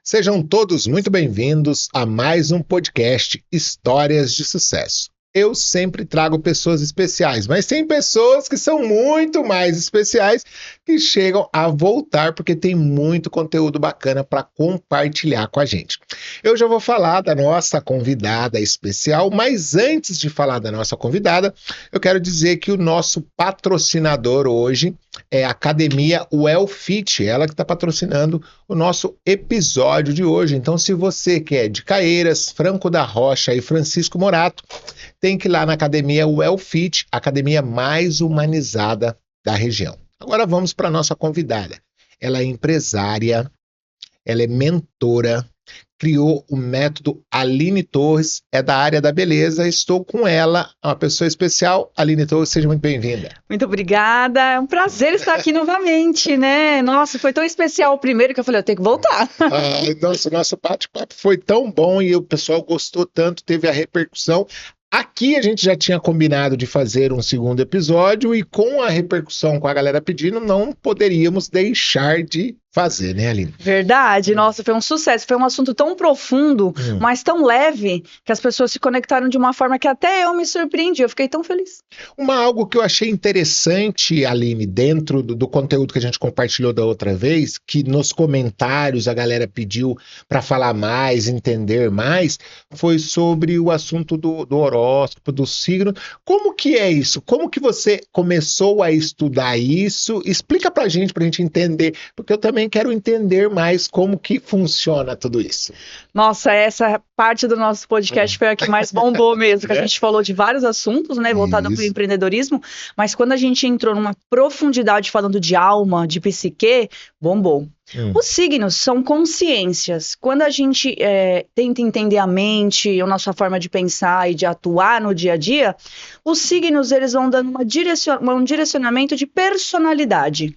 Sejam todos muito bem-vindos a mais um podcast Histórias de Sucesso. Eu sempre trago pessoas especiais, mas tem pessoas que são muito mais especiais que chegam a voltar porque tem muito conteúdo bacana para compartilhar com a gente. Eu já vou falar da nossa convidada especial, mas antes de falar da nossa convidada, eu quero dizer que o nosso patrocinador hoje é a Academia Wellfit, ela que está patrocinando o nosso episódio de hoje. Então, se você que é de Caieiras, Franco da Rocha e Francisco Morato, tem que ir lá na Academia Wellfit, a academia mais humanizada da região. Agora vamos para a nossa convidada. Ela é empresária, ela é mentora, criou o método Aline Torres, é da área da beleza. Estou com ela, uma pessoa especial. Aline Torres, seja muito bem-vinda. Muito obrigada, é um prazer estar aqui novamente, né? Nossa, foi tão especial o primeiro que eu falei, eu tenho que voltar. Nosso bate-papo foi tão bom e o pessoal gostou tanto, teve a repercussão. Aqui a gente já tinha combinado de fazer um segundo episódio e com a repercussão, com a galera pedindo, não poderíamos deixar de fazer, né, Aline? Verdade, nossa, foi um sucesso. Foi um assunto tão profundo, mas tão leve, que as pessoas se conectaram de uma forma que até eu me surpreendi. Eu fiquei tão feliz. Algo que eu achei interessante, Aline, dentro do conteúdo que a gente compartilhou da outra vez, que nos comentários a galera pediu para falar mais, entender mais, foi sobre o assunto do horóscopo, do signo. Como que é isso? Como que você começou a estudar isso? Explica pra gente entender, porque eu também quero entender mais como que funciona tudo isso. Nossa, essa parte do nosso podcast foi a que mais bombou mesmo, que a gente falou de vários assuntos, né, voltado para o empreendedorismo, mas quando a gente entrou numa profundidade falando de alma, de psique, bombou. Os signos são consciências. Quando a gente tenta entender a mente, a nossa forma de pensar e de atuar no dia a dia, os signos eles vão dando um direcionamento de personalidade.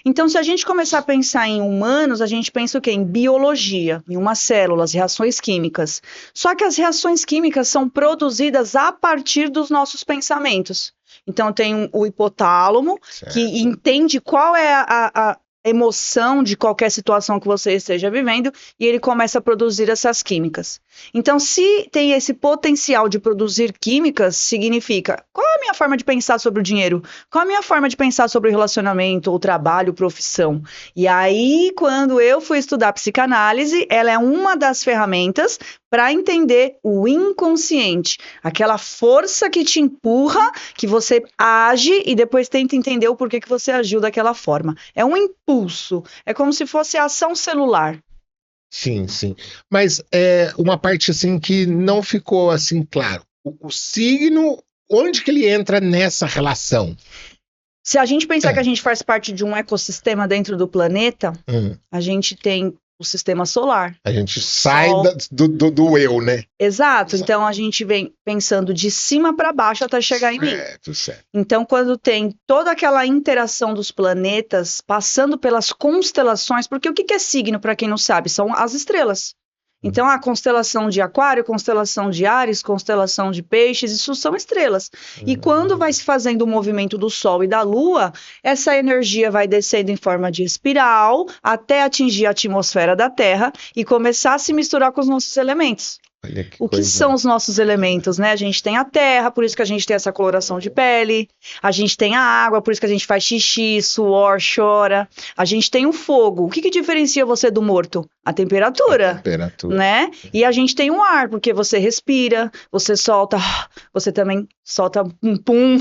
Então, se a gente começar a pensar em humanos, a gente pensa o quê? Em biologia, em umas células, reações químicas. Só que as reações químicas são produzidas a partir dos nossos pensamentos. Então, tem o hipotálamo, certo, que entende qual é a emoção de qualquer situação que você esteja vivendo, e ele começa a produzir essas químicas. Então, se tem esse potencial de produzir químicas, significa, qual é a minha forma de pensar sobre o dinheiro? Qual é a minha forma de pensar sobre o relacionamento, o trabalho, profissão? E aí, quando eu fui estudar psicanálise, ela é uma das ferramentas para entender o inconsciente, aquela força que te empurra, que você age e depois tenta entender o porquê que você agiu daquela forma. É um impulso, é como se fosse a ação celular. Sim, sim. Mas uma parte assim que não ficou assim claro. O signo, onde que ele entra nessa relação? Se a gente pensar que a gente faz parte de um ecossistema dentro do planeta, a gente tem o sistema solar. A gente sai do eu, né? Exato. Então a gente vem pensando de cima para baixo até chegar em mim. Certo. Então, quando tem toda aquela interação dos planetas passando pelas constelações, porque o que é signo, para quem não sabe? São as estrelas. Então, a constelação de Aquário, constelação de Áries, constelação de Peixes, isso são estrelas. E quando vai se fazendo o movimento do Sol e da Lua, essa energia vai descendo em forma de espiral até atingir a atmosfera da Terra e começar a se misturar com os nossos elementos. O que são os nossos elementos, né? A gente tem a terra, por isso que a gente tem essa coloração de pele. A gente tem a água, por isso que a gente faz xixi, suor, chora. A gente tem o fogo. O que diferencia você do morto? A temperatura, né? E a gente tem o ar, porque você respira, você solta, você também solta um pum.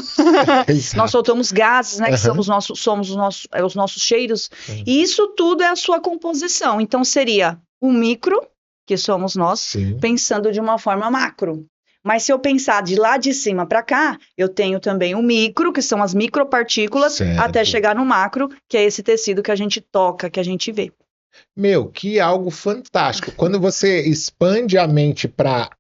Nós soltamos gases, né? Que somos os nossos cheiros. E isso tudo é a sua composição. Então seria o micro, que somos nós, sim, pensando de uma forma macro. Mas se eu pensar de lá de cima para cá, eu tenho também o micro, que são as micropartículas, certo, até chegar no macro, que é esse tecido que a gente toca, que a gente vê. Que algo fantástico. Quando você expande a mente para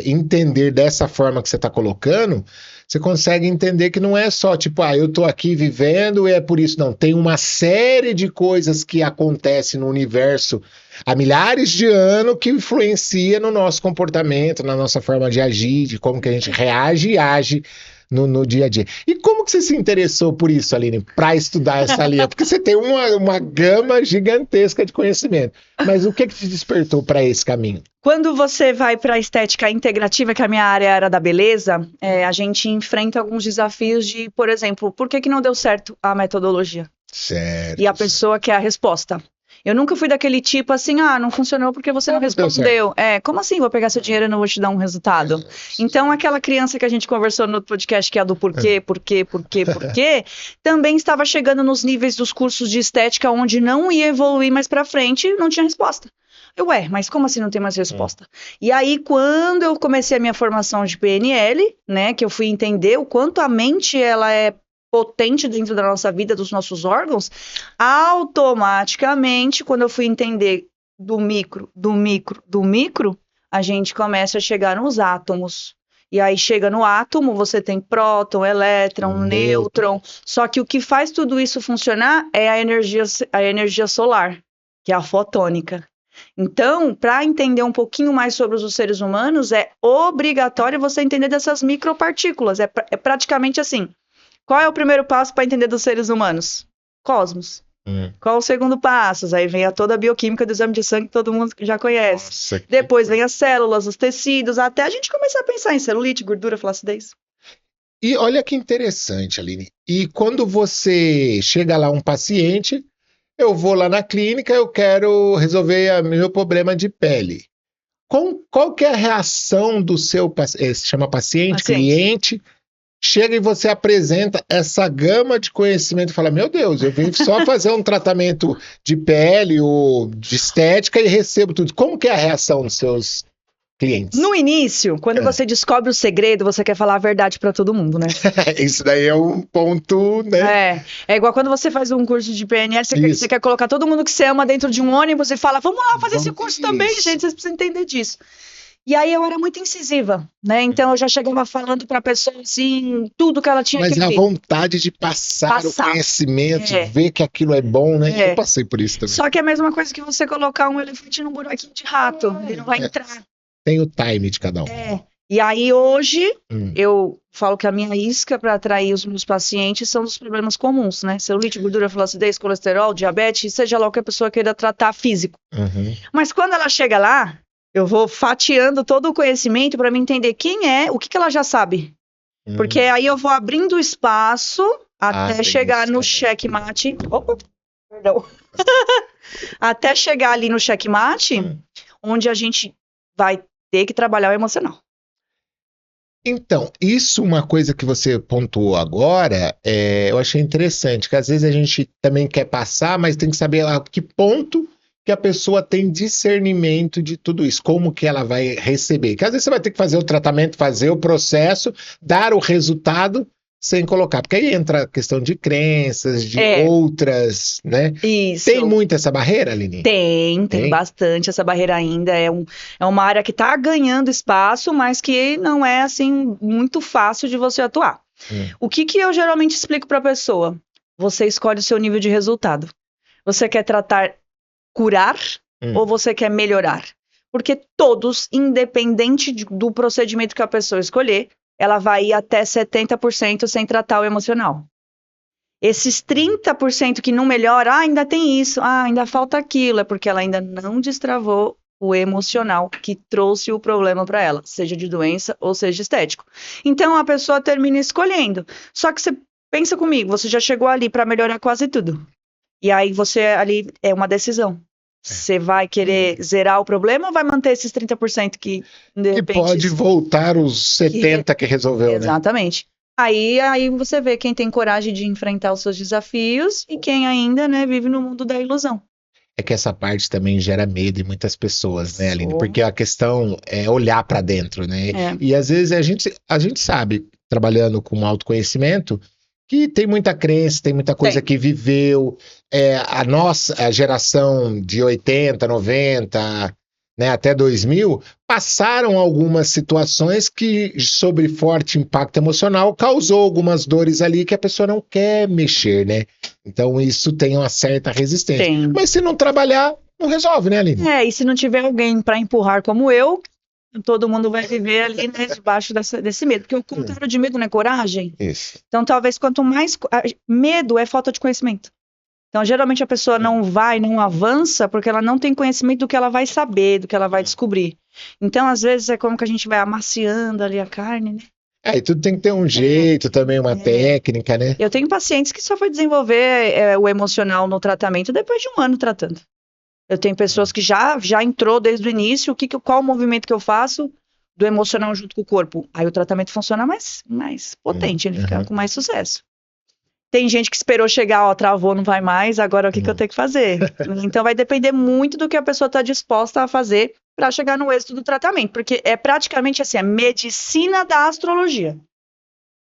entender dessa forma que você está colocando, você consegue entender que não é só tipo, eu tô aqui vivendo e é por isso, não. Tem uma série de coisas que acontecem no universo há milhares de anos que influencia no nosso comportamento, na nossa forma de agir, de como que a gente reage e age no dia a dia. E como que você se interessou por isso, Aline, para estudar essa linha? Porque você tem uma gama gigantesca de conhecimento. Mas o que te despertou para esse caminho? Quando você vai para a estética integrativa, que a minha área era da beleza, a gente enfrenta alguns desafios de, por exemplo, por que não deu certo a metodologia? Certo. E a pessoa quer a resposta. Eu nunca fui daquele tipo assim, não funcionou porque você não respondeu. Como assim, vou pegar seu dinheiro e não vou te dar um resultado? Então, aquela criança que a gente conversou no podcast, que é a do porquê, também estava chegando nos níveis dos cursos de estética, onde não ia evoluir mais pra frente e não tinha resposta. Mas como assim não tem mais resposta? E aí, quando eu comecei a minha formação de PNL, né, que eu fui entender o quanto a mente, ela é potente dentro da nossa vida, dos nossos órgãos, automaticamente, quando eu fui entender do micro, a gente começa a chegar nos átomos. E aí chega no átomo, você tem próton, elétron, nêutron. Só que o que faz tudo isso funcionar é a energia solar, que é a fotônica. Então, para entender um pouquinho mais sobre os seres humanos, é obrigatório você entender dessas micropartículas. É praticamente assim. Qual é o primeiro passo para entender dos seres humanos? Cosmos. Qual o segundo passo? Aí vem toda a bioquímica do exame de sangue que todo mundo já conhece. Nossa, depois vem as células, os tecidos, até a gente começar a pensar em celulite, gordura, flacidez. E olha que interessante, Aline. E quando você chega lá um paciente, eu vou lá na clínica, eu quero resolver meu problema de pele. Qual que é a reação do seu paciente? Se chama paciente, cliente. Chega e você apresenta essa gama de conhecimento e fala, meu Deus, eu vim só fazer um tratamento de pele ou de estética e recebo tudo. Como que é a reação dos seus clientes? No início, quando você descobre o segredo, você quer falar a verdade para todo mundo, né? Isso daí é um ponto, né? É igual quando você faz um curso de PNL, você quer colocar todo mundo que você ama dentro de um ônibus e fala, vamos lá fazer esse curso também, gente, vocês precisam entender disso. E aí eu era muito incisiva, né? Então eu já chegava falando para a pessoa assim, tudo que ela tinha que ver. Mas a vontade de passar o conhecimento, ver que aquilo é bom, né? Eu passei por isso também. Só que é a mesma coisa que você colocar um elefante num buraquinho de rato, ele não vai entrar. Tem o time de cada um. E aí hoje eu falo que a minha isca para atrair os meus pacientes são os problemas comuns, né? Celulite, gordura, flacidez, colesterol, diabetes, seja lá o que a pessoa queira tratar físico. Mas quando ela chega lá, eu vou fatiando todo o conhecimento para me entender quem é, o que ela já sabe. Porque aí eu vou abrindo espaço até chegar no checkmate. Opa, perdão. Até chegar ali no checkmate, onde a gente vai ter que trabalhar o emocional. Então, isso uma coisa que você pontuou agora, eu achei interessante, que às vezes a gente também quer passar, mas tem que saber a que ponto que a pessoa tem discernimento de tudo isso, como que ela vai receber. Que às vezes você vai ter que fazer o tratamento, fazer o processo, dar o resultado sem colocar. Porque aí entra a questão de crenças, de outras, né? Isso. Tem muito essa barreira, Aline? Tem bastante essa barreira ainda. É uma área que está ganhando espaço, mas que não é assim muito fácil de você atuar. O que eu geralmente explico para a pessoa? Você escolhe o seu nível de resultado. Você quer curar ou você quer melhorar? Porque todos, independente do procedimento que a pessoa escolher, ela vai ir até 70% sem tratar o emocional. Esses 30% que não melhora, ainda tem isso, ainda falta aquilo, é porque ela ainda não destravou o emocional que trouxe o problema para ela, seja de doença ou seja estético. Então a pessoa termina escolhendo. Só que você pensa comigo, você já chegou ali para melhorar quase tudo. E aí você ali é uma decisão. Você vai querer zerar o problema ou vai manter esses 30% que de repente... Que pode voltar os 70% que resolveu, Exatamente. Aí você vê quem tem coragem de enfrentar os seus desafios e quem ainda, né, vive no mundo da ilusão. É que essa parte também gera medo em muitas pessoas, né, Aline? Porque a questão é olhar para dentro, né? E às vezes a gente sabe, trabalhando com autoconhecimento, que tem muita crença, tem muita coisa que viveu. A geração de 80, 90, né, até 2000, passaram algumas situações que, sobre forte impacto emocional, causou algumas dores ali que a pessoa não quer mexer, né? Então isso tem uma certa resistência. Mas se não trabalhar, não resolve, né, Aline? E se não tiver alguém para empurrar como eu, todo mundo vai viver ali, né, debaixo desse medo. Porque o contrário de medo não é coragem. Isso. Então, talvez quanto mais... Medo é falta de conhecimento. Então, geralmente a pessoa não avança porque ela não tem conhecimento do que ela vai saber, do que ela vai descobrir. Então, às vezes, é como que a gente vai amaciando ali a carne, né? E tudo tem que ter um jeito também, uma técnica, né? Eu tenho pacientes que só foi desenvolver o emocional no tratamento depois de 1 ano tratando. Eu tenho pessoas que já entrou desde o início, qual o movimento que eu faço do emocional junto com o corpo. Aí o tratamento funciona mais potente, ele fica com mais sucesso. Tem gente que esperou chegar, travou, não vai mais, agora o que eu tenho que fazer? Então vai depender muito do que a pessoa está disposta a fazer para chegar no êxito do tratamento, porque é praticamente assim, a medicina da astrologia.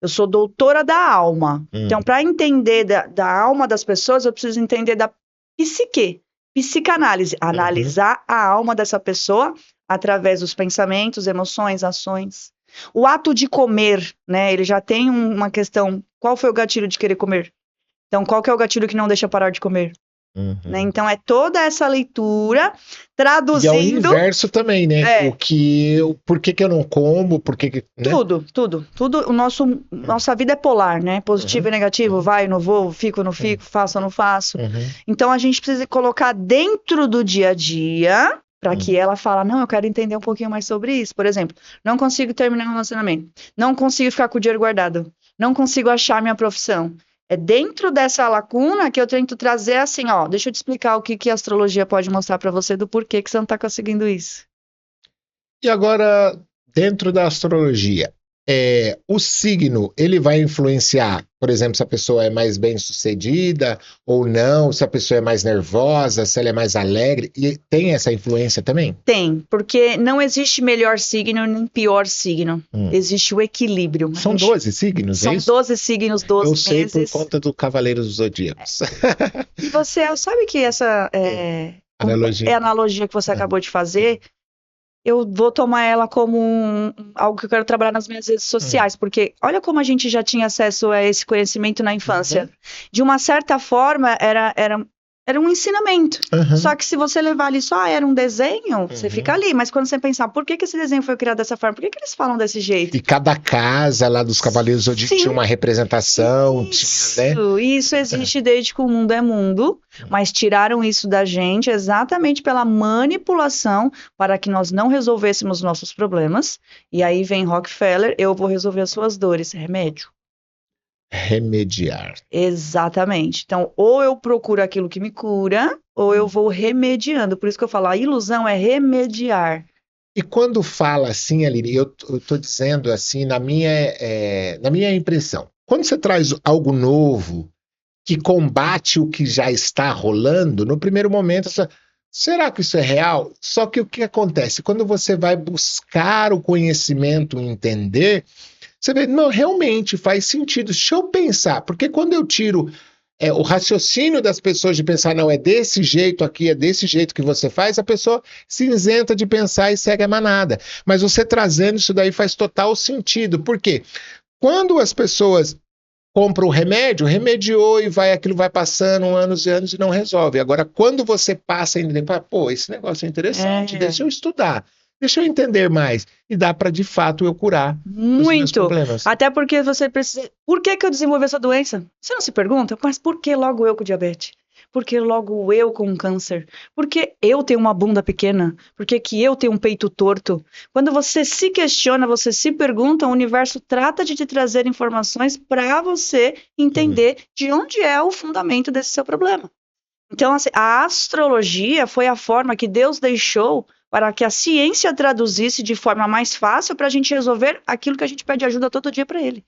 Eu sou doutora da alma. Então, para entender da alma das pessoas, eu preciso entender da psique, psicanálise, analisar a alma dessa pessoa através dos pensamentos, emoções, ações. O ato de comer, né, ele já tem uma questão, qual foi o gatilho de querer comer? Então, qual que é o gatilho que não deixa parar de comer? Né? Então, é toda essa leitura, traduzindo... E é o inverso também, né? Por que eu não como, né? Tudo, nossa vida é polar, né? Positivo e negativo, vai, não vou, fico, não fico, faço ou não faço. Então, a gente precisa colocar dentro do dia a dia... Para que ela fale, não, eu quero entender um pouquinho mais sobre isso. Por exemplo, não consigo terminar um relacionamento. Não consigo ficar com o dinheiro guardado. Não consigo achar minha profissão. É dentro dessa lacuna que eu tento trazer assim, deixa eu te explicar o que a astrologia pode mostrar para você do porquê que você não está conseguindo isso. E agora, dentro da astrologia, o signo, ele vai influenciar, por exemplo, se a pessoa é mais bem-sucedida ou não, se a pessoa é mais nervosa, se ela é mais alegre, e tem essa influência também? Tem, porque não existe melhor signo nem pior signo, existe o equilíbrio. São 12 signos, São 12 signos, 12 meses. Eu sei por conta do Cavaleiro dos Zodíacos. E você sabe que essa analogia. A analogia que você acabou de fazer, eu vou tomar ela como algo que eu quero trabalhar nas minhas redes sociais, porque olha como a gente já tinha acesso a esse conhecimento na infância. De uma certa forma, era um ensinamento. Só que se você levar ali só, era um desenho, você fica ali. Mas quando você pensar, por que esse desenho foi criado dessa forma? Por que eles falam desse jeito? E cada casa lá dos Cavaleiros do Zodíaco tinha uma representação. Isso existe desde que o mundo é mundo, mas tiraram isso da gente exatamente pela manipulação para que nós não resolvêssemos nossos problemas. E aí vem Rockefeller, eu vou resolver as suas dores, remédio. Remediar. Exatamente. Então, ou eu procuro aquilo que me cura, ou eu vou remediando. Por isso que eu falo, a ilusão é remediar. E quando fala assim, Aline, eu tô dizendo assim, na minha impressão, quando você traz algo novo que combate o que já está rolando, no primeiro momento, será que isso é real? Só que o que acontece? Quando você vai buscar o conhecimento, entender, você vê, não, realmente faz sentido. Deixa eu pensar, porque quando eu tiro o raciocínio das pessoas de pensar, não, é desse jeito aqui, é desse jeito que você faz, a pessoa se isenta de pensar e segue a manada. Mas você trazendo isso daí faz total sentido. Por quê? Quando as pessoas compram o remédio, remediou e aquilo vai passando anos e anos e não resolve. Agora, quando você passa ainda tempo, pô, esse negócio é interessante, deixa eu estudar. Deixa eu entender mais. E dá para, de fato, eu curar os meus problemas. Até porque você precisa... Por que eu desenvolvi essa doença? Você não se pergunta? Mas por que logo eu com diabetes? Por que logo eu com câncer? Por que eu tenho uma bunda pequena? Por que eu tenho um peito torto? Quando você se questiona, você se pergunta, o universo trata de te trazer informações para você entender de onde é o fundamento desse seu problema. Então, assim, a astrologia foi a forma que Deus deixou para que a ciência traduzisse de forma mais fácil para a gente resolver aquilo que a gente pede ajuda todo dia para ele.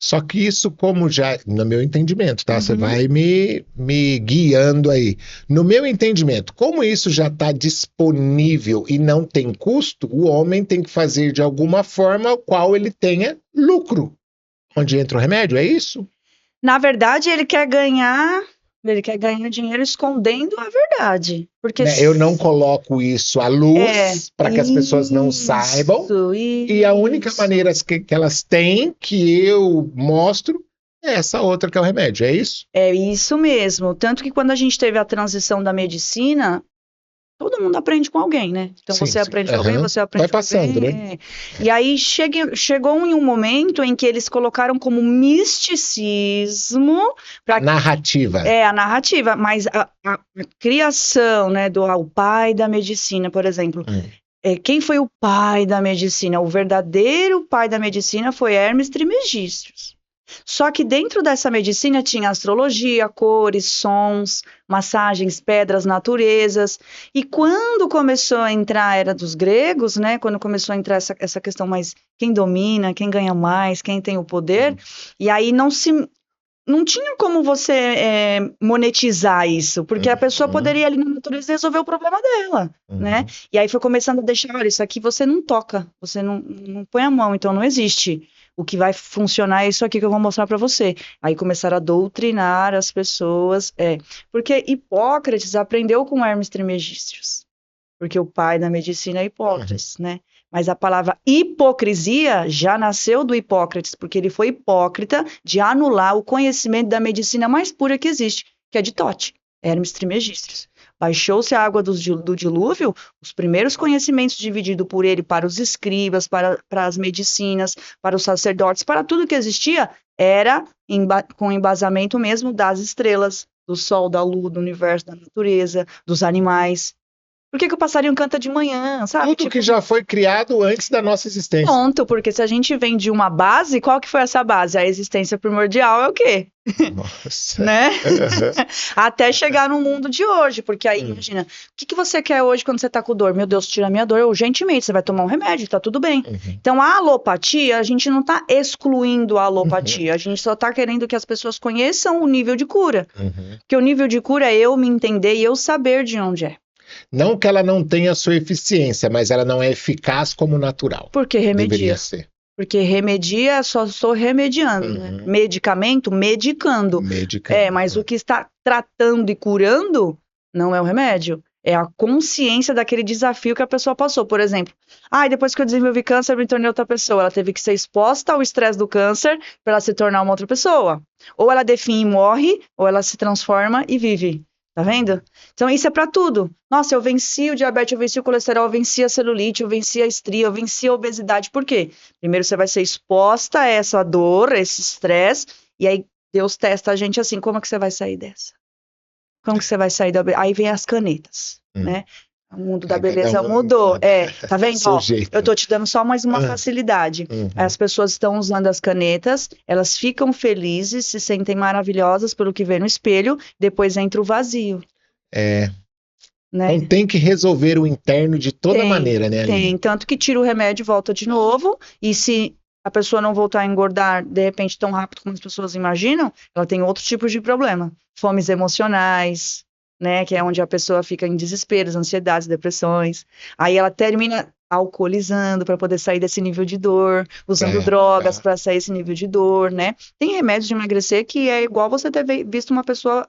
Só que isso, como já, no meu entendimento, tá? Você vai me guiando aí. No meu entendimento, como isso já está disponível e não tem custo, o homem tem que fazer de alguma forma o qual ele tenha lucro. Onde entra o remédio, é isso? Na verdade, ele quer ganhar dinheiro escondendo a verdade. Porque eu não coloco isso à luz para que as pessoas não saibam. E a única maneira que elas têm, que eu mostro, é essa outra que é o remédio, é isso? É isso mesmo. Tanto que quando a gente teve a transição da medicina, todo mundo aprende com alguém, né? Então Sim, você sim. aprende com alguém, você aprende Vai com passando, alguém. né? E aí chegou em um momento em que eles colocaram como misticismo para Narrativa. a narrativa, mas a criação, né, o pai da medicina, por exemplo. Quem foi o pai da medicina? O verdadeiro pai da medicina foi Hermes Trismegisto. Só que dentro dessa medicina tinha astrologia, cores, sons, massagens, pedras, naturezas. E quando começou a entrar a era dos gregos, né? Quando começou a entrar essa questão mais quem domina, quem ganha mais, quem tem o poder, e aí não tinha como você monetizar isso, porque a pessoa poderia ali na natureza resolver o problema dela, né? E aí foi começando a deixar, olha, isso aqui você não toca, você não põe a mão, então não existe. O que vai funcionar é isso aqui que eu vou mostrar para você. Aí começaram a doutrinar as pessoas, porque Hipócrates aprendeu com Hermes Trismegisto, porque o pai da medicina é Hipócrates, né? Mas a palavra hipocrisia já nasceu do Hipócrates, porque ele foi hipócrita de anular o conhecimento da medicina mais pura que existe, que é de Tote, Hermes Trismegisto. Baixou-se a água do dilúvio, os primeiros conhecimentos divididos por ele para os escribas, para as medicinas, para os sacerdotes, para tudo que existia, era com embasamento mesmo das estrelas, do sol, da lua, do universo, da natureza, dos animais. Por que o passarinho canta de manhã, sabe? Tudo que já foi criado antes da nossa existência. Ponto, porque se a gente vem de uma base, qual que foi essa base? A existência primordial é o quê? Nossa. Né? Até chegar no mundo de hoje, porque aí, imagina, o que você quer hoje quando você tá com dor? Meu Deus, tira a minha dor urgentemente, você vai tomar um remédio, tá tudo bem. Então, a alopatia, a gente não tá excluindo a alopatia, a gente só tá querendo que as pessoas conheçam o nível de cura. Porque o nível de cura é eu me entender e eu saber de onde é. Não que ela não tenha sua eficiência, mas ela não é eficaz como natural. Porque remedia. Deveria ser. Porque remedia, só estou remediando, né? Medicamento, medicando. Mas o que está tratando e curando não é o remédio. É a consciência daquele desafio que a pessoa passou. Por exemplo, depois que eu desenvolvi câncer, eu me tornei outra pessoa. Ela teve que ser exposta ao estresse do câncer para ela se tornar uma outra pessoa. Ou ela define e morre, ou ela se transforma e vive. Tá vendo? Então isso é pra tudo. Nossa, eu venci o diabetes, eu venci o colesterol, eu venci a celulite, eu venci a estria, eu venci a obesidade. Por quê? Primeiro você vai ser exposta a essa dor, esse estresse, e aí Deus testa a gente assim, como é que você vai sair dessa? Como que você vai sair da... Aí vem as canetas, né? O mundo da beleza mudou. Tá vendo? Ó, eu tô te dando só mais uma facilidade. As pessoas estão usando as canetas, elas ficam felizes, se sentem maravilhosas pelo que vê no espelho, depois entra o vazio. Né? Então tem que resolver o interno de toda maneira, né? Tem, tanto que tira o remédio e volta de novo, e se a pessoa não voltar a engordar, de repente, tão rápido como as pessoas imaginam, ela tem outros tipos de problema. Fomes emocionais, né, que é onde a pessoa fica em desesperos, ansiedades, depressões. Aí ela termina alcoolizando para poder sair desse nível de dor, usando drogas para sair desse nível de dor, né? Tem remédios de emagrecer que é igual você ter visto uma pessoa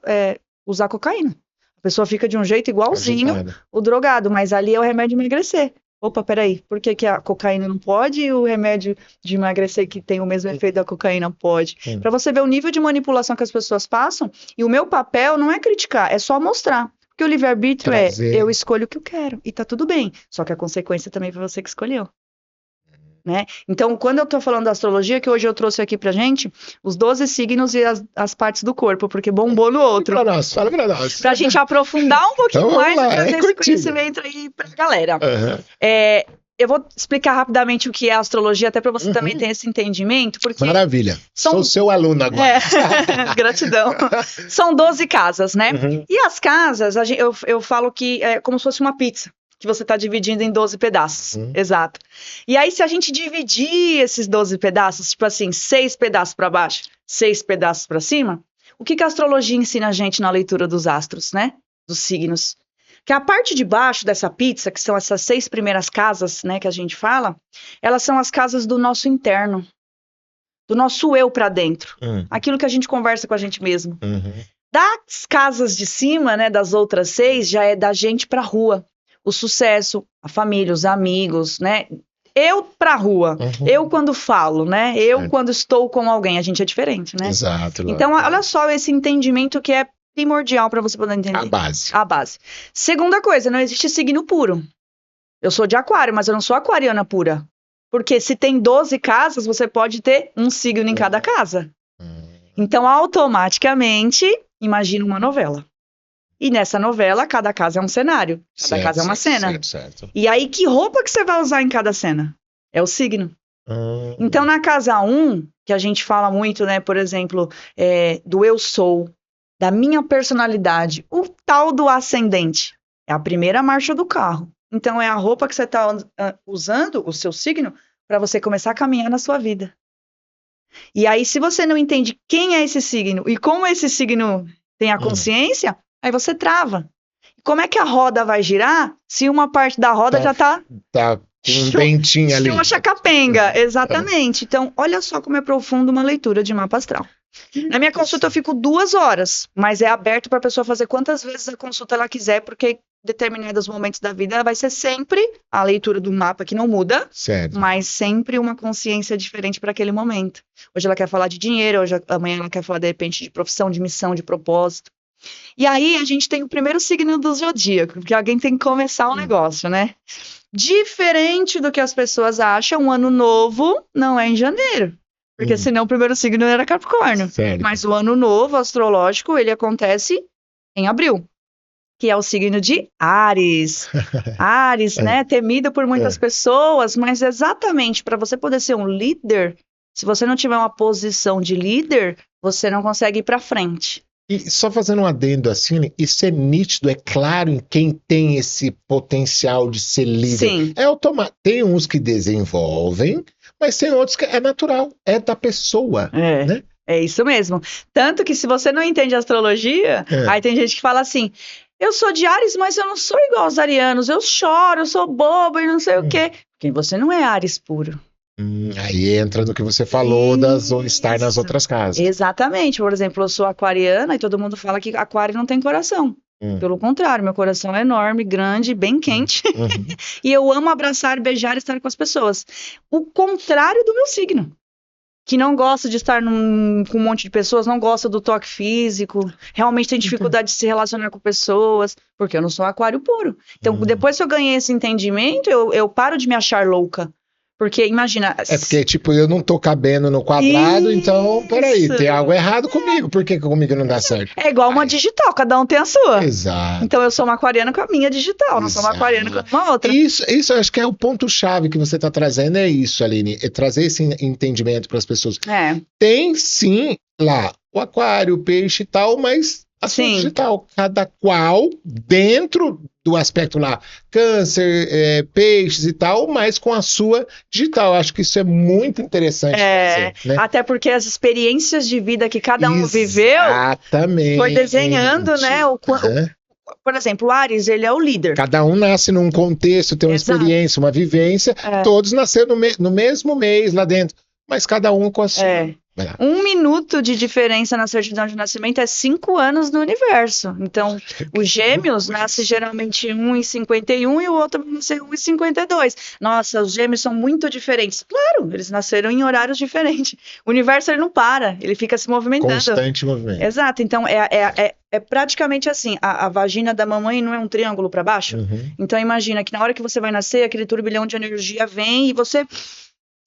usar cocaína. A pessoa fica de um jeito igualzinho o drogado, mas ali é o remédio de emagrecer. Opa, peraí, por que a cocaína não pode e o remédio de emagrecer que tem o mesmo efeito da cocaína pode? Para você ver o nível de manipulação que as pessoas passam, e o meu papel não é criticar, é só mostrar. Porque o livre-arbítrio eu escolho o que eu quero, e tá tudo bem. Só que a consequência também foi você que escolheu. Né? Então, quando eu tô falando da astrologia, que hoje eu trouxe aqui pra gente, os 12 signos e as partes do corpo, porque bombou no outro. Fala pra nós. Pra gente aprofundar um pouquinho mais e trazer esse conhecimento aí pra galera. Eu vou explicar rapidamente o que é a astrologia, até para você também ter esse entendimento. Porque maravilha. Sou seu aluno agora. Gratidão. São 12 casas, né? E as casas, eu falo que é como se fosse uma pizza, que você está dividindo em 12 pedaços. Exato. E aí, se a gente dividir esses 12 pedaços, tipo assim, 6 pedaços para baixo, 6 pedaços para cima, o que a astrologia ensina a gente na leitura dos astros, né? Dos signos. Que a parte de baixo dessa pizza, que são essas 6 primeiras casas, né, que a gente fala, elas são as casas do nosso interno, do nosso eu para dentro. Aquilo que a gente conversa com a gente mesmo. Das casas de cima, né, das outras 6, já é da gente para a rua. O sucesso, a família, os amigos, né? Eu pra rua, eu quando falo, né? Eu quando estou com alguém, a gente é diferente, né? Exato. Então, olha só esse entendimento que é primordial para você poder entender. A base. A base. Segunda coisa, não existe signo puro. Eu sou de aquário, mas eu não sou aquariana pura. Porque se tem 12 casas, você pode ter um signo em cada casa. Então, automaticamente, imagina uma novela. E nessa novela, cada casa é um cenário. Cada casa é uma cena. Certo. E aí, que roupa que você vai usar em cada cena? É o signo. Então, na casa 1, que a gente fala muito, né, por exemplo, do eu sou, da minha personalidade, o tal do ascendente. É a primeira marcha do carro. Então, é a roupa que você está usando, o seu signo, para você começar a caminhar na sua vida. E aí, se você não entende quem é esse signo e como esse signo tem a consciência, aí você trava. Como é que a roda vai girar se uma parte da roda já está... Tá com um dentinho ali. Xoxa capenga, exatamente. Então, olha só como é profundo uma leitura de mapa astral. Na minha consulta eu fico 2 horas, mas é aberto para a pessoa fazer quantas vezes a consulta ela quiser, porque em determinados momentos da vida vai ser sempre a leitura do mapa que não muda, certo. Mas sempre uma consciência diferente para aquele momento. Hoje ela quer falar de dinheiro, amanhã ela quer falar de repente de profissão, de missão, de propósito. E aí a gente tem o primeiro signo do zodíaco, porque alguém tem que começar o negócio, né? Diferente do que as pessoas acham, o ano novo não é em janeiro. Porque senão o primeiro signo era Capricórnio. Sério? Mas o ano novo astrológico, ele acontece em abril, que é o signo de Áries. Áries, né, temido por muitas pessoas, mas exatamente para você poder ser um líder, se você não tiver uma posição de líder, você não consegue ir para frente. E só fazendo um adendo assim, isso é nítido, é claro em quem tem esse potencial de ser líder. Sim. É automático. Tem uns que desenvolvem, mas tem outros que é natural, é da pessoa. Né? É isso mesmo. Tanto que se você não entende astrologia, aí tem gente que fala assim, eu sou de Áries, mas eu não sou igual aos arianos, eu choro, eu sou bobo e não sei o quê. Porque você não é Áries puro. Aí entra no que você falou ou estar nas outras casas. Exatamente. Por exemplo, eu sou aquariana e todo mundo fala que aquário não tem coração. Pelo contrário, meu coração é enorme, grande, bem quente. E eu amo abraçar, beijar e estar com as pessoas. O contrário do meu signo. Que não gosta de estar com um monte de pessoas, não gosta do toque físico, realmente tem dificuldade de se relacionar com pessoas, porque eu não sou aquário puro. Então, depois que eu ganhei esse entendimento, eu paro de me achar louca. Porque, imagina... porque, tipo, eu não tô cabendo no quadrado, então, peraí, tem algo errado comigo. Por que comigo não dá certo? É igual uma digital, cada um tem a sua. Exato. Então, eu sou uma aquariana com a minha digital, não sou uma aquariana com uma outra. Isso eu acho que é o ponto-chave que você tá trazendo, é isso, Aline, é trazer esse entendimento para as pessoas. Tem, sim, lá, o aquário, o peixe e tal, mas... A sua digital, cada qual dentro do aspecto lá, câncer, peixes e tal, mas com a sua digital. Acho que isso é muito interessante fazer, né? Até porque as experiências de vida que cada um viveu foi desenhando, né? Por exemplo, o Áries, ele é o líder. Cada um nasce num contexto, tem uma experiência, uma vivência, todos nasceram no mesmo mês lá dentro, mas cada um com a sua. 1 minuto de diferença na certidão de nascimento é 5 anos no universo. Então, os gêmeos nascem geralmente 1,51 e o outro nasce 1,52. Nossa, os gêmeos são muito diferentes. Claro, eles nasceram em horários diferentes. O universo ele não para, ele fica se movimentando. Constante movimento. Exato, então é praticamente assim, a vagina da mamãe não é um triângulo para baixo? Então imagina que na hora que você vai nascer, aquele turbilhão de energia vem e você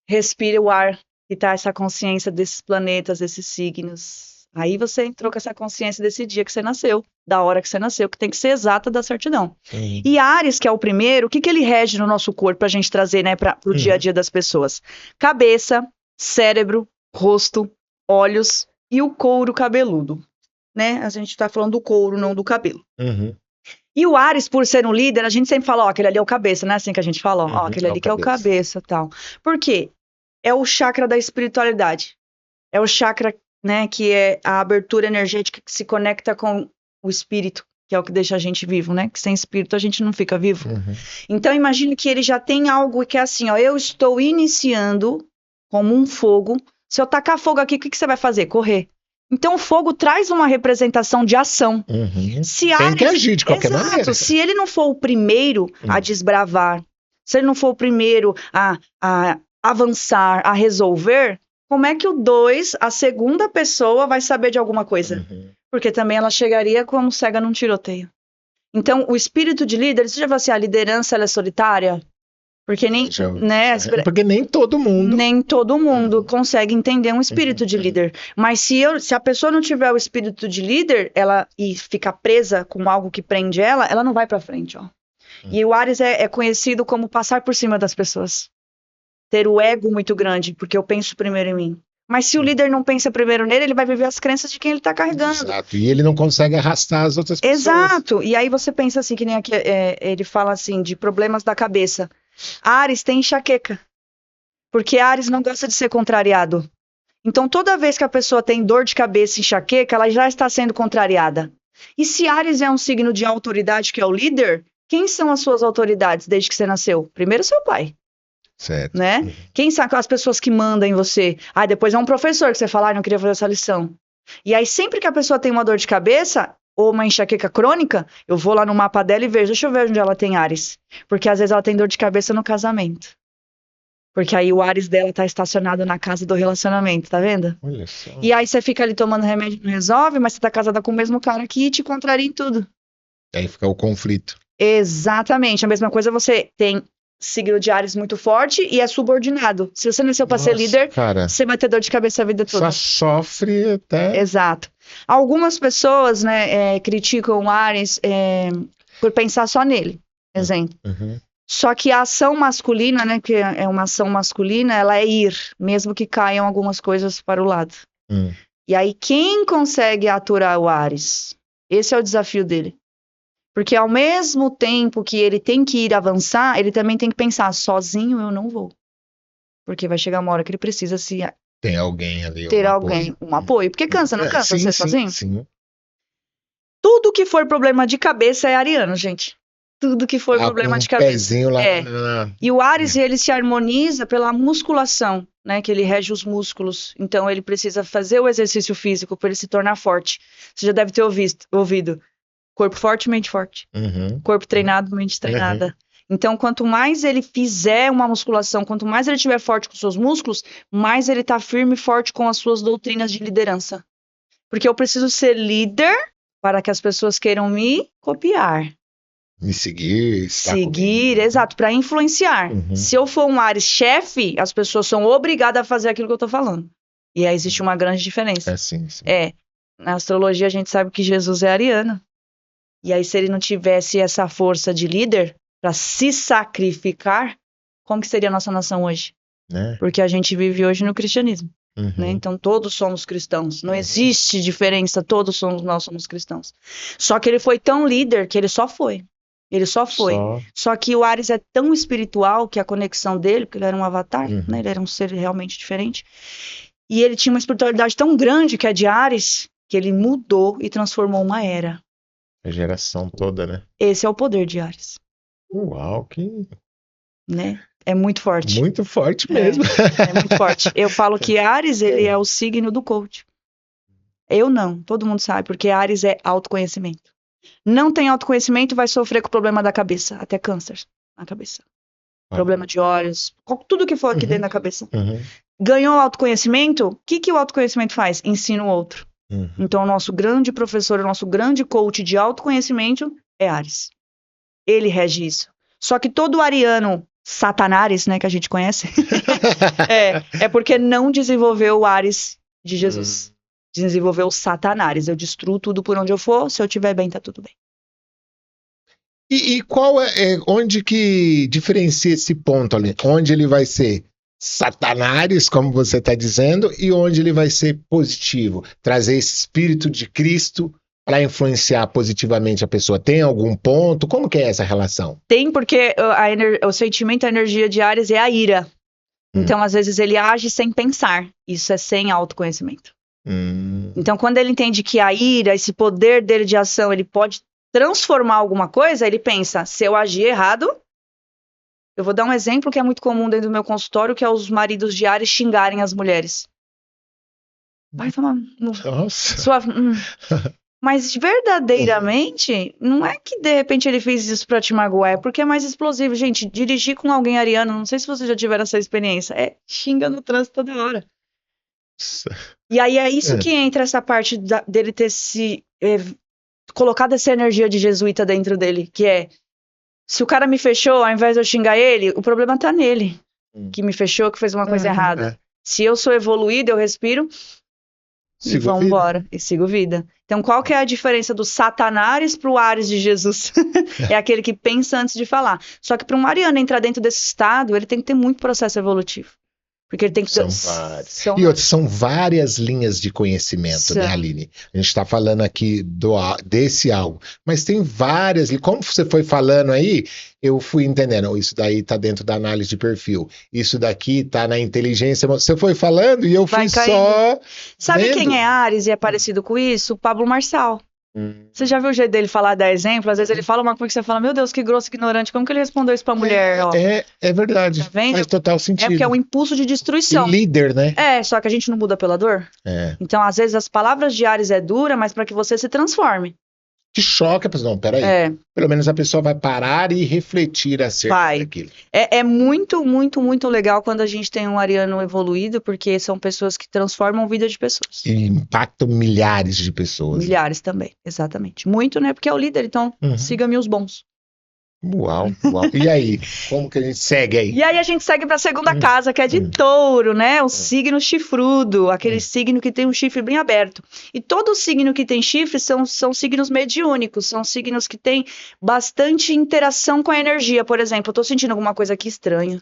respira o ar. E tá essa consciência desses planetas, desses signos. Aí você entrou com essa consciência desse dia que você nasceu, da hora que você nasceu, que tem que ser exata da certidão. E Áries, que é o primeiro, o que ele rege no nosso corpo pra gente trazer, né, pro dia a dia das pessoas? Cabeça, cérebro, rosto, olhos e o couro cabeludo, né? A gente tá falando do couro, não do cabelo. E o Áries, por ser um líder, a gente sempre fala, ó, aquele ali é o cabeça, né? Assim que a gente fala, ó, aquele ali que é o cabeça, tal. Por quê? É o chakra da espiritualidade. É o chakra, né, que é a abertura energética que se conecta com o espírito, que é o que deixa a gente vivo, né? Que sem espírito a gente não fica vivo. Então, imagine que ele já tem algo que é assim, ó, eu estou iniciando como um fogo. Se eu tacar fogo aqui, o que você vai fazer? Correr. Então, o fogo traz uma representação de ação. Tem que agir de qualquer maneira. Se ele não for o primeiro a desbravar, se ele não for o primeiro a avançar, a resolver, como é que a segunda pessoa vai saber de alguma coisa? Porque também ela chegaria como cega num tiroteio. Então, o espírito de líder, você já viu assim, a liderança ela é solitária? Porque nem, né, porque nem todo mundo consegue entender um espírito de líder. Mas se a pessoa não tiver o espírito de líder, e ficar presa com algo que prende ela não vai pra frente, ó. E o Áries é conhecido como passar por cima das pessoas. Ter o ego muito grande, porque eu penso primeiro em mim. Mas se o líder não pensa primeiro nele, ele vai viver as crenças de quem ele está carregando. Exato, e ele não consegue arrastar as outras pessoas. Exato, e aí você pensa assim, que nem aqui, ele fala assim, de problemas da cabeça. Áries tem enxaqueca, porque Áries não gosta de ser contrariado. Então toda vez que a pessoa tem dor de cabeça e enxaqueca, ela já está sendo contrariada. E se Áries é um signo de autoridade, que é o líder, quem são as suas autoridades desde que você nasceu? Primeiro seu pai. Certo. Né? Quem sabe as pessoas que mandam em você? Depois é um professor que você fala, não queria fazer essa lição. E aí, sempre que a pessoa tem uma dor de cabeça ou uma enxaqueca crônica, eu vou lá no mapa dela e vejo, deixa eu ver onde ela tem Áries. Porque às vezes ela tem dor de cabeça no casamento. Porque aí o Áries dela tá estacionado na casa do relacionamento, tá vendo? Olha só. E aí você fica ali tomando remédio e não resolve, mas você tá casada com o mesmo cara que te contraria em tudo. Aí fica o conflito. Exatamente. A mesma coisa você tem signo de Áries muito forte e é subordinado. Se você nasceu para ser líder, cara, você vai ter dor de cabeça a vida toda. Só sofre até... Exato. Algumas pessoas, né, criticam o Áries por pensar só nele, exemplo. Uhum. Só que a ação masculina, né, que é uma ação masculina, ela é ir, mesmo que caiam algumas coisas para o lado. E aí, quem consegue aturar o Áries? Esse é o desafio dele. Porque ao mesmo tempo que ele tem que ir avançar, ele também tem que pensar, sozinho eu não vou. Porque vai chegar uma hora que ele precisa Tem alguém ali. Ter alguém, um apoio. Porque cansa, não cansa você sozinho? Sim. Tudo que for problema de cabeça é ariano, gente. Tudo que for problema de cabeça. Pezinho lá. E o Áries, ele se harmoniza pela musculação, né? Que ele rege os músculos. Então ele precisa fazer o exercício físico para ele se tornar forte. Você já deve ter ouvido. Corpo forte, mente forte. Corpo treinado, mente treinada. Então, quanto mais ele fizer uma musculação, quanto mais ele estiver forte com seus músculos, mais ele está firme e forte com as suas doutrinas de liderança. Porque eu preciso ser líder para que as pessoas queiram me copiar. Me seguir. Exato, para influenciar. Se eu for um Áries chefe, as pessoas são obrigadas a fazer aquilo que eu estou falando. E aí existe uma grande diferença. Sim. Na astrologia a gente sabe que Jesus é ariano. E aí, se ele não tivesse essa força de líder para se sacrificar, como que seria a nossa nação hoje? Porque a gente vive hoje no cristianismo. Né? Então, todos somos cristãos. Não existe diferença, nós somos cristãos. Só que ele foi tão líder que ele só foi. Só que o Áries é tão espiritual que a conexão dele, porque ele era um avatar, né? Ele era um ser realmente diferente. E ele tinha uma espiritualidade tão grande, que é de Áries, que ele mudou e transformou uma era. A geração toda, né? Esse é o poder de Áries. Uau, que... Né? É muito forte. Muito forte mesmo. É muito forte. Eu falo que Áries, ele é o signo do coach. Eu não, todo mundo sabe, porque Áries é autoconhecimento. Não tem autoconhecimento, vai sofrer com o problema da cabeça, até câncer na cabeça. Problema de olhos, tudo que for aqui dentro da cabeça. Ganhou autoconhecimento, o que o autoconhecimento faz? Ensina o outro. Então, o nosso grande professor, o nosso grande coach de autoconhecimento é Áries. Ele rege isso. Só que todo ariano satanares, né, que a gente conhece, é porque não desenvolveu o Áries de Jesus. Desenvolveu o satanares. Eu destruo tudo por onde eu for, se eu estiver bem, tá tudo bem. E qual onde que diferencia esse ponto ali? Onde ele vai ser satanares, como você está dizendo, e onde ele vai ser positivo? Trazer esse espírito de Cristo para influenciar positivamente a pessoa. Tem algum ponto? Como que é essa relação? Tem, porque o sentimento, a energia de Áries é a ira. Então, às vezes, ele age sem pensar. Isso é sem autoconhecimento. Então, quando ele entende que a ira, esse poder dele de ação, ele pode transformar alguma coisa, ele pensa, se eu agir errado... Eu vou dar um exemplo que é muito comum dentro do meu consultório, que é os maridos de Áries xingarem as mulheres. Vai tomar... Nossa! Mas verdadeiramente, não é que de repente ele fez isso pra te magoar, é porque é mais explosivo. Gente, dirigir com alguém ariano, não sei se vocês já tiveram essa experiência, xinga no trânsito toda hora. E aí é isso que entra essa parte dele ter colocado essa energia de jesuíta dentro dele, que é, se o cara me fechou, ao invés de eu xingar ele, o problema tá nele, que me fechou, que fez uma coisa errada. Se eu sou evoluído, eu respiro e vambora, e sigo vida. Então, qual que é a diferença do Satanás pro Ares de Jesus? É aquele que pensa antes de falar. Só que para um ariano entrar dentro desse estado, ele tem que ter muito processo evolutivo. Porque ele tem que... São várias linhas de conhecimento, né, Aline? A gente está falando aqui desse algo, mas tem várias. Como você foi falando aí, eu fui entendendo. Isso daí está dentro da análise de perfil. Isso daqui está na inteligência. Você foi falando e eu fui só... Sabe quem é Ares e é parecido com isso? O Pablo Marçal. Você já viu o jeito dele falar, dar exemplo? Às vezes ele fala uma coisa que você fala, meu Deus, que grosso, ignorante, como que ele respondeu isso pra mulher? É verdade, tá, faz total sentido. É porque é um impulso de destruição. E líder, né? Só que a gente não muda pela dor. Então, às vezes, as palavras de Ares é dura, mas para que você se transforme. Que choque, não, peraí. Pelo menos a pessoa vai parar e refletir acerca daquilo. É muito, muito, muito legal quando a gente tem um ariano evoluído, porque são pessoas que transformam a vida de pessoas. E impactam milhares de pessoas. Milhares também, exatamente. Muito, né? Porque é o líder, então siga-me os bons. Uau. E aí, como que a gente segue aí? E aí a gente segue para a segunda casa, que é de touro, né? O signo chifrudo, aquele signo que tem um chifre bem aberto. E todo signo que tem chifre são signos mediúnicos, são signos que têm bastante interação com a energia. Por exemplo, eu tô sentindo alguma coisa aqui estranha.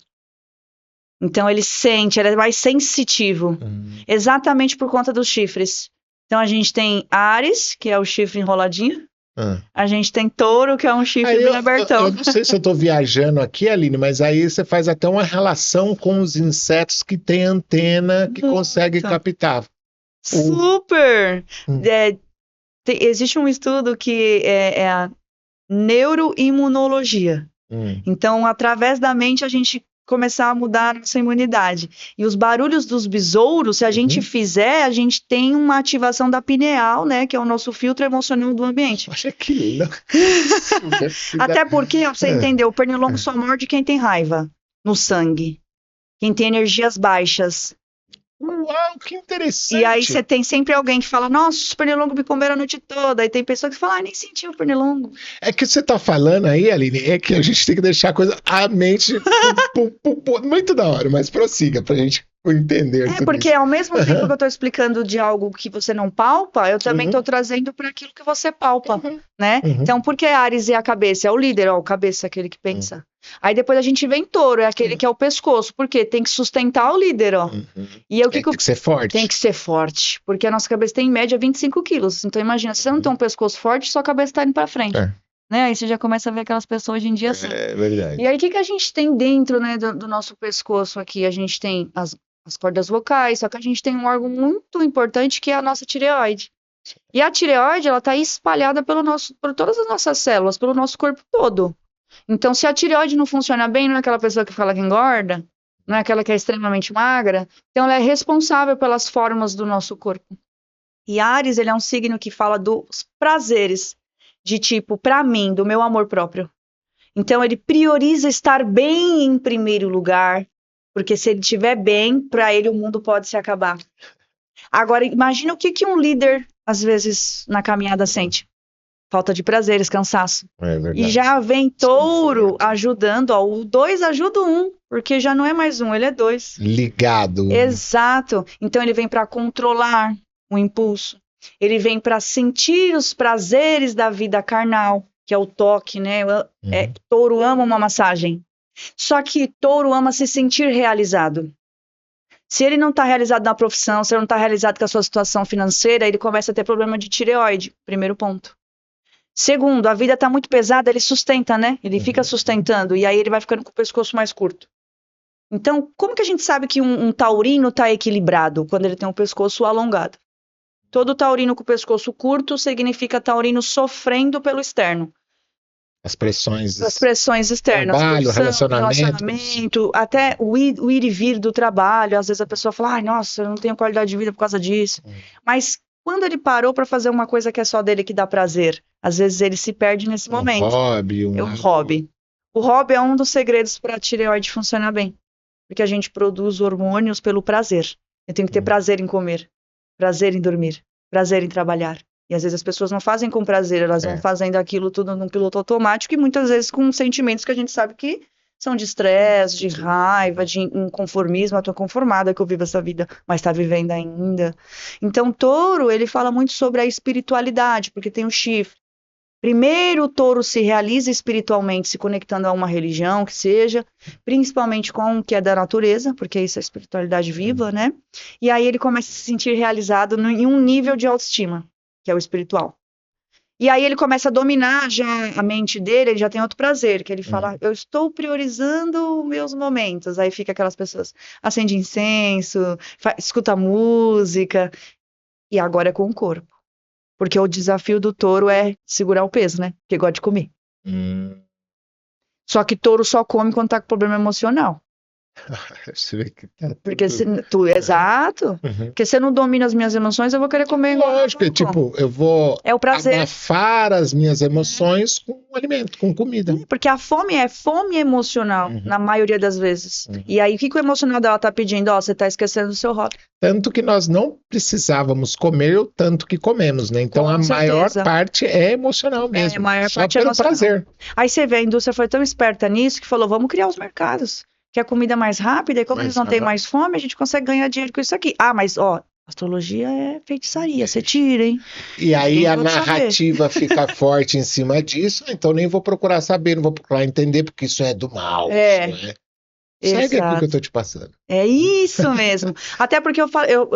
Então ele é mais sensitivo, exatamente por conta dos chifres. Então a gente tem Áries, que é o chifre enroladinho. A gente tem touro, que é um chifre bem abertão. Eu não sei se eu tô viajando aqui, Aline, mas aí você faz até uma relação com os insetos que têm antena, que conseguem captar. Super! Existe um estudo que é a neuroimunologia. Então, através da mente, a gente começar a mudar a nossa imunidade. E os barulhos dos besouros, se a gente fizer, a gente tem uma ativação da pineal, né, que é o nosso filtro emocional do ambiente. Acho que não. Até porque, pra você entender, o pernilongo só morde quem tem raiva no sangue. Quem tem energias baixas. Uau, que interessante. E aí você tem sempre alguém que fala, nossa, os pernilongos me comeram a noite toda. Aí tem pessoa que fala, nem senti o pernilongo. É que você tá falando aí, Aline, é que a gente tem que deixar a mente muito da hora, mas prossiga pra gente entender. Porque ao mesmo tempo que eu tô explicando de algo que você não palpa, eu também tô trazendo para aquilo que você palpa, né? Então, por que Áries é a cabeça? É o líder, o cabeça, aquele que pensa. Aí depois a gente vem touro, é aquele que é o pescoço, porque tem que sustentar o líder, E tem que ser forte. Tem que ser forte, porque a nossa cabeça tem em média 25 quilos. Então imagina, se você não tem um pescoço forte, sua cabeça tá indo pra frente. Né? Aí você já começa a ver aquelas pessoas hoje em dia assim. É verdade. E aí o que a gente tem dentro, né, do nosso pescoço aqui? A gente tem as cordas vocais, só que a gente tem um órgão muito importante que é a nossa tireoide. E a tireoide, ela tá espalhada por todas as nossas células, pelo nosso corpo todo. Então, se a tireoide não funciona bem, não é aquela pessoa que fala que engorda, não é aquela que é extremamente magra, então ela é responsável pelas formas do nosso corpo. E Áries, ele é um signo que fala dos prazeres, de tipo, pra mim, do meu amor próprio. Então, ele prioriza estar bem em primeiro lugar, porque se ele estiver bem, para ele o mundo pode se acabar. Agora, imagina o que um líder, às vezes, na caminhada sente. Falta de prazeres, cansaço. E já vem touro ajudando, o 2 ajuda o 1, porque já não é mais 1, ele é 2. Ligado. Exato. Então ele vem para controlar o impulso. Ele vem para sentir os prazeres da vida carnal, que é o toque, né? Touro ama uma massagem. Só que touro ama se sentir realizado. Se ele não está realizado na profissão, se ele não está realizado com a sua situação financeira, ele começa a ter problema de tireoide, primeiro ponto. Segundo, a vida está muito pesada, ele sustenta, né? Ele fica sustentando e aí ele vai ficando com o pescoço mais curto. Então, como que a gente sabe que um taurino está equilibrado quando ele tem um pescoço alongado? Todo taurino com o pescoço curto significa taurino sofrendo pelo externo. As pressões externas. Trabalho, relacionamento. Até o ir e vir do trabalho. Às vezes a pessoa fala, ai, nossa, eu não tenho qualidade de vida por causa disso. Mas quando ele parou para fazer uma coisa que é só dele que dá prazer, às vezes ele se perde nesse momento. Hobby. Hobby. O hobby é um dos segredos para a tireoide funcionar bem. Porque a gente produz hormônios pelo prazer. Eu tenho que ter prazer em comer, prazer em dormir, prazer em trabalhar. E às vezes as pessoas não fazem com prazer, elas vão fazendo aquilo tudo num piloto automático e muitas vezes com sentimentos que a gente sabe que são de estresse, de raiva, de inconformismo. Eu tô conformada que eu vivo essa vida, mas tá vivendo ainda. Então, touro, ele fala muito sobre a espiritualidade, porque tem o chifre. Primeiro, o touro se realiza espiritualmente, se conectando a uma religião, que seja, principalmente com o que é da natureza, porque isso é a espiritualidade viva, né? E aí ele começa a se sentir realizado em um nível de autoestima, que é o espiritual. E aí ele começa a dominar já a mente dele, ele já tem outro prazer, que ele fala, eu estou priorizando meus momentos. Aí fica aquelas pessoas, acende incenso, escuta música, e agora é com o corpo. Porque o desafio do touro é segurar o peso, né? Porque gosta de comer. Só que touro só come quando tá com problema emocional. Porque exato. Porque se eu não domino as minhas emoções, eu vou querer comer igual. Lógico, eu vou é o prazer. Abafar as minhas emoções com alimento, com comida. Porque a fome é fome emocional, na maioria das vezes. E aí, o que o emocional dela tá pedindo? Você tá esquecendo do seu hobby. Tanto que nós não precisávamos comer o tanto que comemos, né? Então, maior parte é emocional mesmo. A maior parte é emocional. Prazer. Aí você vê, a indústria foi tão esperta nisso que falou, vamos criar os mercados. Que a comida é mais rápida, e como eles não têm mais fome, a gente consegue ganhar dinheiro com isso aqui. Mas astrologia é feitiçaria, você tira, hein? E aí a narrativa fica forte em cima disso, então nem vou procurar saber, não vou procurar entender, porque isso é do mal. Segue aqui o que eu tô te passando. É isso mesmo. Até porque eu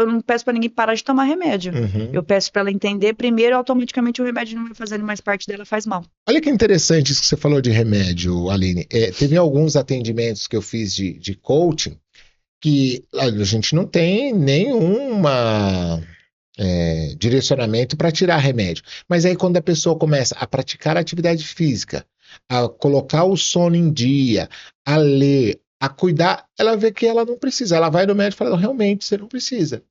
não peço pra ninguém parar de tomar remédio. Eu peço pra ela entender primeiro, automaticamente o remédio não vai fazendo mais parte dela, faz mal. Olha que interessante isso que você falou de remédio, Aline. Teve alguns atendimentos que eu fiz de coaching que a gente não tem nenhuma direcionamento para tirar remédio. Mas aí quando a pessoa começa a praticar atividade física, a colocar o sono em dia, a ler, a cuidar, ela vê que ela não precisa. Ela vai no médico e fala, realmente, você não precisa.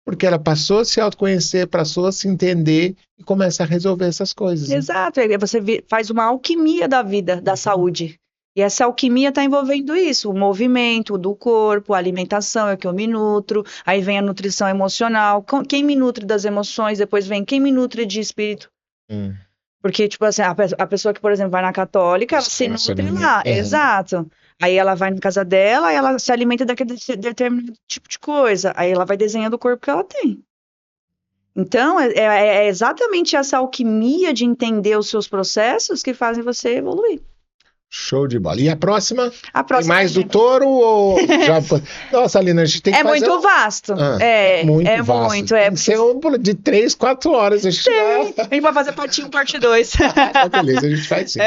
Porque ela passou a se autoconhecer, passou a se entender e começa a resolver essas coisas. Exato. Né? Você faz uma alquimia da vida, da saúde. E essa alquimia está envolvendo isso, o movimento do corpo, a alimentação, é que eu me nutro, aí vem a nutrição emocional, quem me nutre das emoções, depois vem quem me nutre de espírito. Porque, tipo assim, a pessoa que, por exemplo, vai na católica, ela se nutre lá, exato. Aí ela vai na casa dela, aí ela se alimenta daquele determinado tipo de coisa. Aí ela vai desenhando o corpo que ela tem. Então, é exatamente essa alquimia de entender os seus processos que fazem você evoluir. Show de bola. E a próxima? Tem mais do touro ou já... Nossa, Aline, a gente tem que fazer... muito vasto. Muito vasto. Muito. Tem que ser de 3, 4 horas. A gente vai fazer parte 1, parte 2. Beleza, a gente faz sim.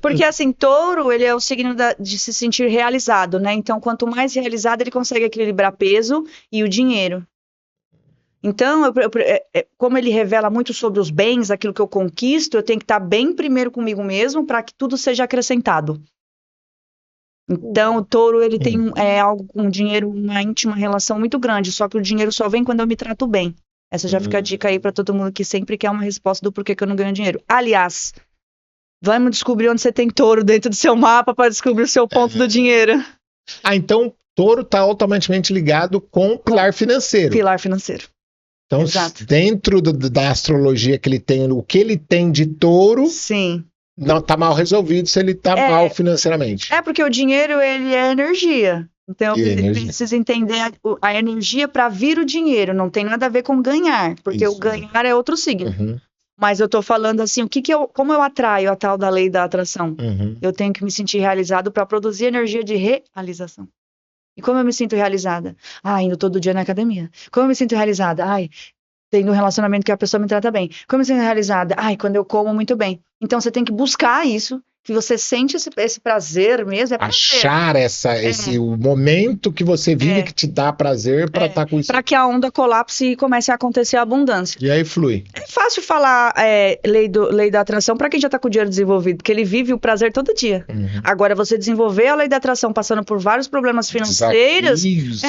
Porque assim, touro, ele é o signo de se sentir realizado, né? Então, quanto mais realizado, ele consegue equilibrar peso e o dinheiro. Então, como ele revela muito sobre os bens, aquilo que eu conquisto, eu tenho que estar bem primeiro comigo mesmo para que tudo seja acrescentado. Então, o touro, ele tem algo com o dinheiro, uma íntima relação muito grande, só que o dinheiro só vem quando eu me trato bem. Essa já fica a dica aí para todo mundo que sempre quer uma resposta do porquê que eu não ganho dinheiro. Aliás, vamos descobrir onde você tem touro dentro do seu mapa para descobrir o seu ponto do dinheiro. Então, touro está automaticamente ligado com o pilar financeiro. Pilar financeiro. Então, dentro da astrologia que ele tem, o que ele tem de touro, sim, não está mal resolvido se ele está mal financeiramente. Porque o dinheiro, ele é energia. Então, eu preciso entender a energia para vir o dinheiro. Não tem nada a ver com ganhar, porque o ganhar é outro signo. Mas eu estou falando assim, como eu atraio a tal da lei da atração? Eu tenho que me sentir realizado para produzir energia de realização. E como eu me sinto realizada? Indo todo dia na academia. Como eu me sinto realizada? Tendo um relacionamento que a pessoa me trata bem. Como eu me sinto realizada? Quando eu como muito bem. Então você tem que buscar isso, que você sente esse prazer mesmo. Achar o momento que você vive que te dá prazer para estar com isso. Para que a onda colapse e comece a acontecer a abundância. E aí flui. É fácil falar lei da atração para quem já está com o dinheiro desenvolvido, porque ele vive o prazer todo dia. Agora, você desenvolver a lei da atração passando por vários problemas financeiros, desafios,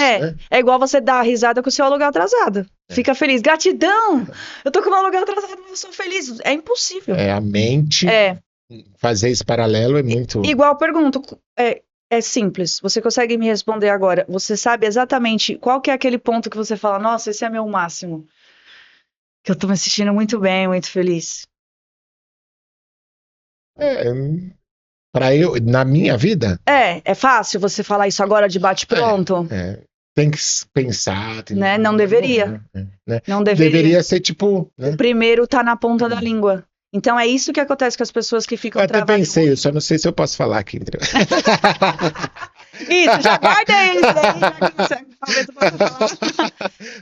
é igual você dar risada com o seu aluguel atrasado. Fica feliz. Gratidão! Eu tô com o meu aluguel atrasado, eu sou feliz. É impossível. A mente... Fazer esse paralelo é muito... Igual eu pergunto, É simples. Você consegue me responder agora? Você sabe exatamente qual que é aquele ponto que você fala, nossa, esse é meu máximo. Que eu tô me sentindo muito bem, muito feliz. É, para eu, na minha vida, É fácil você falar isso agora de bate-pronto? tem que pensar, Né? Não deveria. Né? Não deveria. Deveria ser tipo, né? O primeiro tá na ponta da língua. Então é isso que acontece com as pessoas que ficam Eu até travadas. pensei, eu só não sei se eu posso falar aqui. Isso, já guarda isso aí, já que você talvez eu possa falar.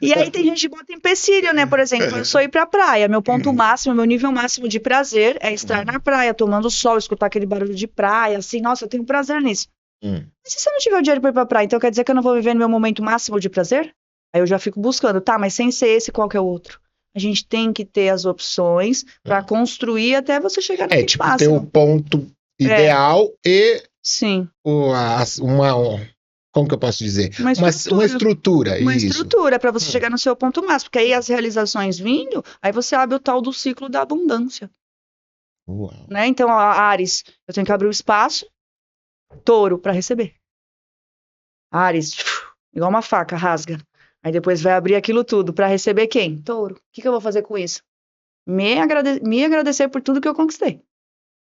E aí tem gente que bota empecilho, né? Por exemplo, eu sou ir pra praia. Meu ponto máximo, meu nível máximo de prazer é estar na praia, tomando sol, escutar aquele barulho de praia, assim, nossa, eu tenho prazer nisso. Mas se você não tiver o dinheiro pra ir pra praia, então quer dizer que eu não vou viver no meu momento máximo de prazer? Aí eu já fico buscando, tá, mas sem ser esse, qual que é o outro? A gente tem que ter as opções pra construir até você chegar no tipo, máximo. ter o ponto ideal e sim. Como que eu posso dizer? Uma estrutura. Uma isso. estrutura para você chegar no seu ponto máximo. Porque aí as realizações vindo, aí você abre o tal do ciclo da abundância. Uau. Né? Então, a Áries, eu tenho que abrir o espaço, Touro, para receber. Áries, igual uma faca, rasga. Aí depois vai abrir aquilo tudo para receber quem? Touro. O que eu vou fazer com isso? Me agradecer por tudo que eu conquistei.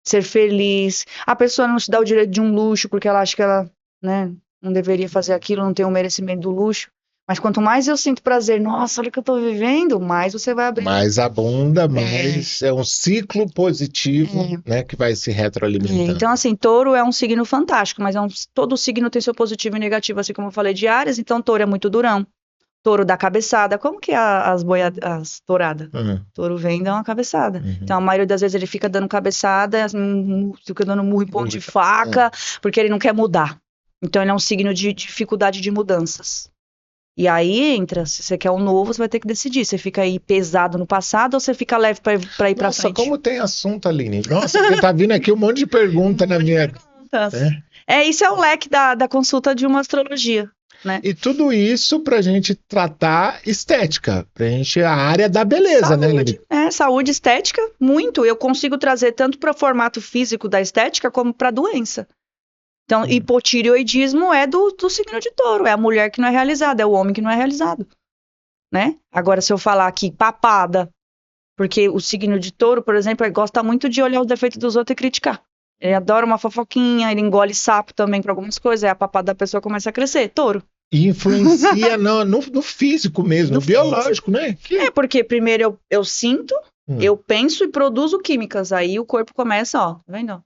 Ser feliz. A pessoa não te dá o direito de um luxo porque ela acha que ela, né, não deveria fazer aquilo, não tem o merecimento do luxo. Mas quanto mais eu sinto prazer, nossa, olha o que eu tô vivendo, mais você vai abrir. Mais abunda, mais é um ciclo positivo, né, que vai se retroalimentando. Então, assim, Touro é um signo fantástico, mas todo signo tem seu positivo e negativo, assim como eu falei de Áries, então Touro é muito durão. Touro dá cabeçada. Como que é as touradas? Touro vem e dá uma cabeçada. Então, a maioria das vezes ele fica dando cabeçada, fica dando murro em ponto de faca, porque ele não quer mudar. Então, ele é um signo de dificuldade de mudanças. E aí entra, se você quer um novo, você vai ter que decidir. Você fica aí pesado no passado ou você fica leve pra ir pra frente? Nossa, como tem assunto, Aline. Nossa, porque tá vindo aqui um monte de perguntas na minha... Isso é o leque da consulta de uma astrologia. Né? E tudo isso pra gente tratar estética, pra gente a área da beleza, saúde, né, Lili? Saúde, estética, muito. Eu consigo trazer tanto para o formato físico da estética como para a doença. Então, hipotireoidismo é do signo de Touro, é a mulher que não é realizada, é o homem que não é realizado, né? Agora, se eu falar aqui papada, porque o signo de Touro, por exemplo, ele gosta muito de olhar os defeitos dos outros e criticar. Ele adora uma fofoquinha, ele engole sapo também para algumas coisas, aí a papada da pessoa começa a crescer. Touro. E influencia no físico mesmo, no biológico, né? Porque primeiro eu sinto, eu penso e produzo químicas, aí o corpo começa, ó, tá vendo?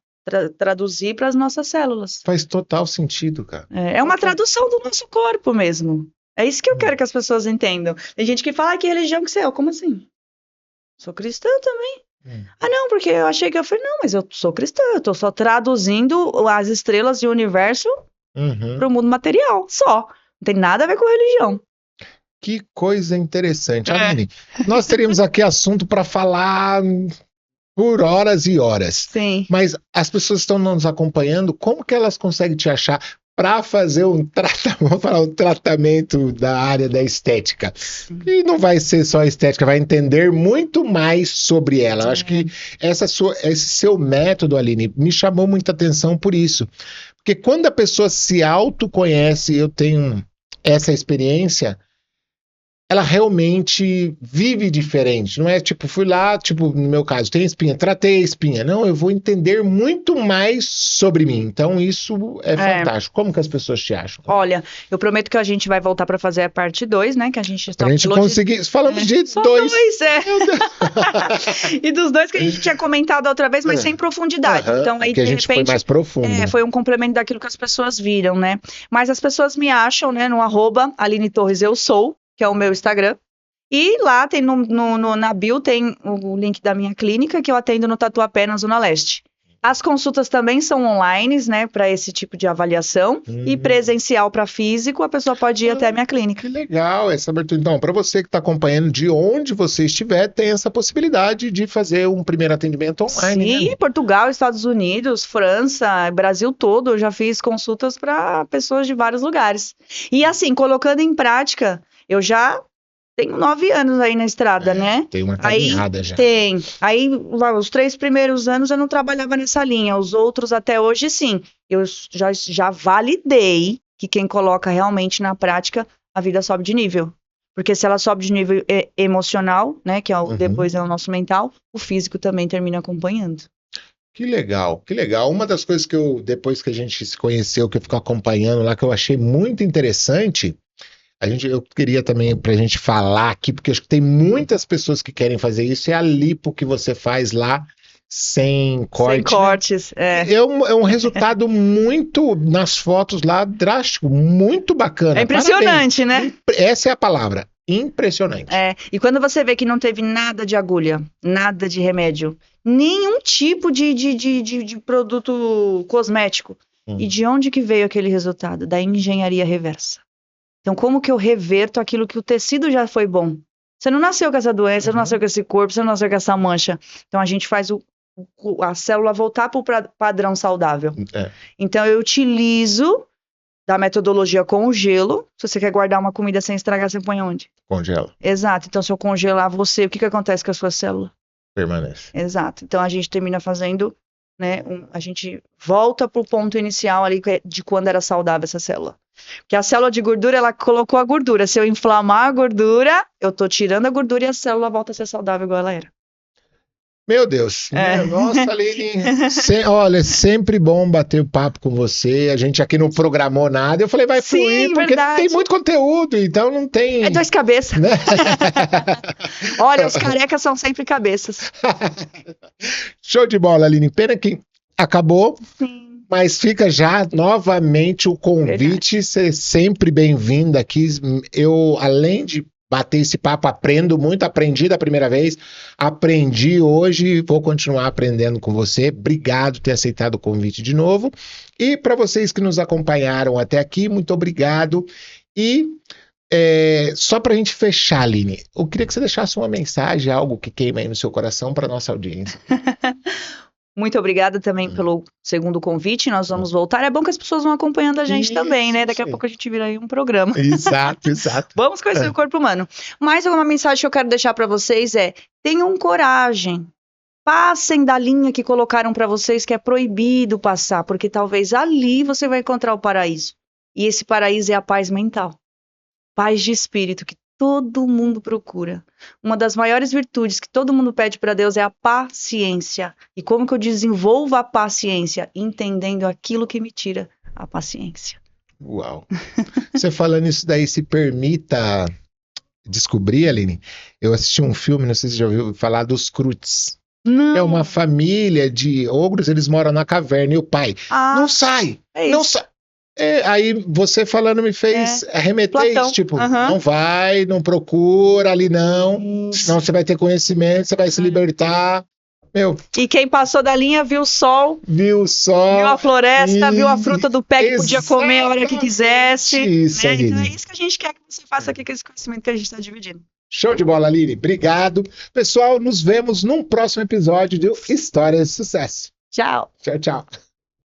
Traduzir para as nossas células. Faz total sentido, cara. É uma tradução do nosso corpo mesmo. É isso que eu quero que as pessoas entendam. Tem gente que fala, que religião que você é? Como assim? Sou cristã também. Ah, não, porque eu achei que eu falei, não, mas eu sou cristã, eu tô só traduzindo as estrelas e o universo para o mundo material, só. Não tem nada a ver com religião. Que coisa interessante. Aline, nós teríamos aqui assunto para falar por horas e horas. Sim. Mas as pessoas estão nos acompanhando, como que elas conseguem te achar para fazer um tratamento da área da estética? E não vai ser só estética, vai entender muito mais sobre ela. Acho que esse seu método, Aline, me chamou muita atenção por isso. Porque quando a pessoa se autoconhece, eu tenho essa experiência, ela realmente vive diferente. Não é tipo, fui lá, tipo, no meu caso, tem espinha, tratei a espinha. Não, eu vou entender muito mais sobre mim. Então, isso é fantástico. Como que as pessoas te acham? Olha, eu prometo que a gente vai voltar para fazer a parte 2, né? Que a gente está conseguir. Falamos de só dois. E dos dois que a gente tinha comentado outra vez, mas sem profundidade. Então, aí, que a gente foi mais profundo. Foi um complemento daquilo que as pessoas viram, né? Mas as pessoas me acham, né? No @Aline Torres Eu Sou, que é o meu Instagram. E lá tem na bio tem o link da minha clínica, que eu atendo no Tatuapé, na Zona Leste. As consultas também são online, né, para esse tipo de avaliação. E presencial para físico, a pessoa pode ir até a minha clínica. Que legal essa abertura. Então, para você que está acompanhando, de onde você estiver, tem essa possibilidade de fazer um primeiro atendimento online. Sim, né? Portugal, Estados Unidos, França, Brasil todo, eu já fiz consultas para pessoas de vários lugares. E assim, colocando em prática, eu já tenho 9 anos aí na estrada, né? Tem uma caminhada já. Tem. Aí, os 3 primeiros anos eu não trabalhava nessa linha. Os outros, até hoje, sim. Eu já validei que quem coloca realmente na prática, a vida sobe de nível. Porque se ela sobe de nível emocional, né? Que depois é o nosso mental, o físico também termina acompanhando. Que legal, que legal. Uma das coisas que depois que a gente se conheceu, que eu fico acompanhando lá, que eu achei muito interessante, eu queria também pra gente falar aqui, porque acho que tem muitas pessoas que querem fazer isso, é a lipo que você faz lá, sem corte. Sem cortes, né? É um resultado muito, nas fotos lá, drástico, muito bacana. É impressionante, né? Essa é a palavra, impressionante. E quando você vê que não teve nada de agulha, nada de remédio, nenhum tipo de produto cosmético. E de onde que veio aquele resultado? Da engenharia reversa. Então, como que eu reverto aquilo que o tecido já foi bom? Você não nasceu com essa doença, você não nasceu com esse corpo, você não nasceu com essa mancha. Então, a gente faz a célula voltar para o padrão saudável. Então, eu utilizo da metodologia com o gelo. Se você quer guardar uma comida sem estragar, você põe onde? Congela. Exato. Então, se eu congelar você, o que acontece com a sua célula? Permanece. Exato. Então, a gente termina fazendo, né, a gente volta para o ponto inicial ali de quando era saudável essa célula. Porque a célula de gordura, ela colocou a gordura. Se eu inflamar a gordura, eu tô tirando a gordura e a célula volta a ser saudável igual ela era. Meu Deus. Nossa, Aline. Olha, é sempre bom bater papo com você. A gente aqui não programou nada. Eu falei, vai fluir, porque tem muito conteúdo, então não tem... É 2 cabeças. Né? Olha, os carecas são sempre cabeças. Show de bola, Aline. Pena que acabou. Sim. Mas fica já novamente o convite. Ser sempre bem-vinda aqui. Eu, além de bater esse papo, aprendi da primeira vez, aprendi hoje e vou continuar aprendendo com você. Obrigado por ter aceitado o convite de novo. E para vocês que nos acompanharam até aqui, muito obrigado. E só para a gente fechar, Aline, eu queria que você deixasse uma mensagem, algo que queima aí no seu coração para nossa audiência. Muito obrigada também pelo segundo convite, nós vamos voltar. É bom que as pessoas vão acompanhando a gente também, né? Daqui a pouco a gente vira aí um programa. Exato. Vamos conhecer o corpo humano. Mais uma mensagem que eu quero deixar para vocês tenham coragem. Passem da linha que colocaram para vocês que é proibido passar, porque talvez ali você vai encontrar o paraíso. E esse paraíso é a paz mental. Paz de espírito que todo mundo procura. Uma das maiores virtudes que todo mundo pede para Deus é a paciência. E como que eu desenvolvo a paciência? Entendendo aquilo que me tira a paciência. Uau! Você falando isso daí, se permita descobrir, Aline, eu assisti um filme, não sei se você já ouviu falar, dos Croods. Não. É uma família de ogros, eles moram na caverna, e o pai, não sai, não sai. Aí você falando me fez arremeter isso, tipo, não vai, não procura ali não, senão você vai ter conhecimento, você vai se libertar. E quem passou da linha viu o sol, viu a floresta, viu a fruta do pé que podia comer a hora que quisesse. Isso, né? Então é isso que a gente quer que você faça aqui com esse conhecimento que a gente está dividindo. Show de bola, Aline. Obrigado. Pessoal, nos vemos num próximo episódio de Histórias de Sucesso. Tchau. Tchau.